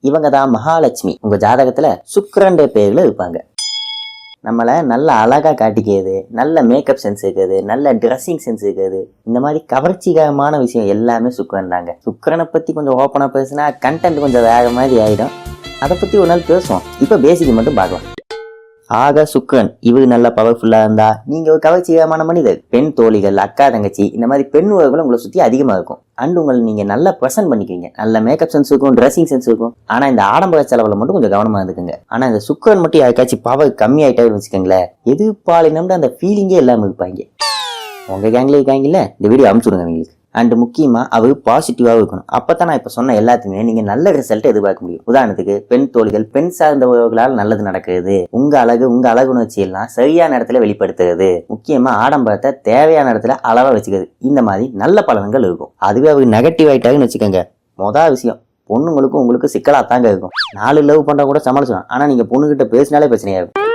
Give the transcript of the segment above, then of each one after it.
இவங்க தான் மகாலட்சுமி. உங்க ஜாதகத்துல சுக்கிரன்ற பேர்ல இருப்பாங்க. நம்மளை நல்ல அழகா காட்டிக்கிறது, நல்ல மேக்கப் சென்ஸ் இருக்கிறது, நல்ல ட்ரெஸ்ஸிங் சென்ஸ் இருக்கிறது, இந்த மாதிரி கவர்ச்சிகரமான விஷயம் எல்லாமே சுக்கிரன் தாங்க. சுக்கிரனை பத்தி கொஞ்சம் ஓப்பனா பேசினா கண்டென்ட் கொஞ்சம் வேற மாதிரி ஆயிடும். அதை பத்தி ஒரு நாள் பேசுவோம். இப்ப பேசிக் மட்டும் பார்க்கலாம். ஆக சுக்கிரன் இவரு நல்ல பவர்ஃபுல்லா இருந்தா நீங்க ஒரு கவர்ச்சிகரமான மனிதர். பெண் தோழிகள், அக்கா தங்கச்சி, இந்த மாதிரி பெண் உறவுகள் உங்களை சுத்தி அதிகமா இருக்கும். அண்ட் உங்களை நீங்க நல்லா ப்ரெசென்ட் பண்ணிக்குவீங்க. நல்ல மேக்கப் சென்ஸ் இருக்கும், ட்ரெஸ்ஸிங் சென்ஸ் இருக்கும். ஆனா இந்த ஆடம்பர செலவுல மட்டும் கொஞ்சம் கவனமா இருந்துக்குங்க. ஆனா இந்த சுக்கிரன் மட்டும் யாருக்காச்சும் பவர் கம்மி ஆயிட்டாருன்னு வச்சுக்கோங்களேன், எதிர்பாலினம்னு அந்த ஃபீலிங்கே இல்லாம இருப்பாங்க. உங்க கேங்ல இருக்காங்கல்ல, இந்த வீடியோ அனுப்பிச்சுடுங்க அவங்களுக்கு. அண்ட் முக்கியமா அவர் பாசிட்டிவாக இருக்கணும். அப்பதான் நான் இப்ப சொன்ன எல்லாத்துக்குமே நீங்க நல்ல ரிசல்ட் எதிர்பார்க்க முடியும். உதாரணத்துக்கு பெண் தோழிகள், பெண் சார்ந்த உறவுகளால் நல்லது நடக்குது. உங்க அழகு உணர்ச்சி எல்லாம் சரியான இடத்துல வெளிப்படுத்துறது. முக்கியமா ஆடம்பரத்தை தேவையான இடத்துல அளவா வச்சுக்கிறது. இந்த மாதிரி நல்ல பலன்கள் இருக்கும். அதுவே அவர் நெகட்டிவ் ஆயிட்டாருன்னு வச்சுக்கோங்க, மொதல் விஷயம் பொண்ணுங்களுக்கும் உங்களுக்கு சிக்கலா தாங்க இருக்கும். 4 லவ் பண்ற கூட சமாளிச்சோம். ஆனா நீங்க பொண்ணுகிட்ட பேசினாலே பிரச்சனையா இருக்கும்.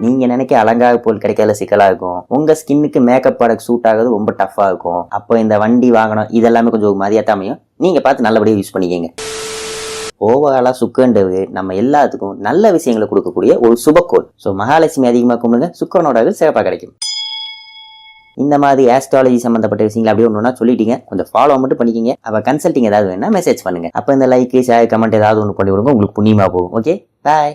நீங்க நினைக்க அலங்கார பொருள் கிடைக்காத சிக்கலா இருக்கும். உங்க ஸ்கின்னுக்கு மேக்கப் ப்ராடக்ட் சூட் ஆகுறது ரொம்ப டஃபா இருக்கும். அப்போ இந்த வண்டி வாங்கணும் இதெல்லாமே கொஞ்சம் மதியாத்தாமையும் நீங்க பார்த்து நல்லபடியாக யூஸ் பண்ணிக்கங்க. ஓவராலா சுக்கரன்றது நம்ம எல்லாத்துக்கும் நல்ல விஷயங்களை கொடுக்கக்கூடிய ஒரு சுபக்கோள். ஸோ மகாலட்சுமி அதிகமாக கும்பிடுங்க, சுக்கரனோட சிறப்பாக கிடைக்கும். இந்த மாதிரி ஆஸ்ட்ராலஜி சம்பந்தப்பட்ட விஷயங்கள் அப்படியே ஒன்றுனா சொல்லிட்டீங்க, கொஞ்சம் ஃபாலோ மட்டும் பண்ணிக்கிங்க. அப்போ கன்சல்டிங் ஏதாவது வேணா மெசேஜ் பண்ணுங்க. அப்போ இந்த லைக், ஷேர், கமெண்ட் ஏதாவது ஒன்று பண்ணி விடுங்க, உங்களுக்கு புண்ணியமா போகும். ஓகே, பாய்.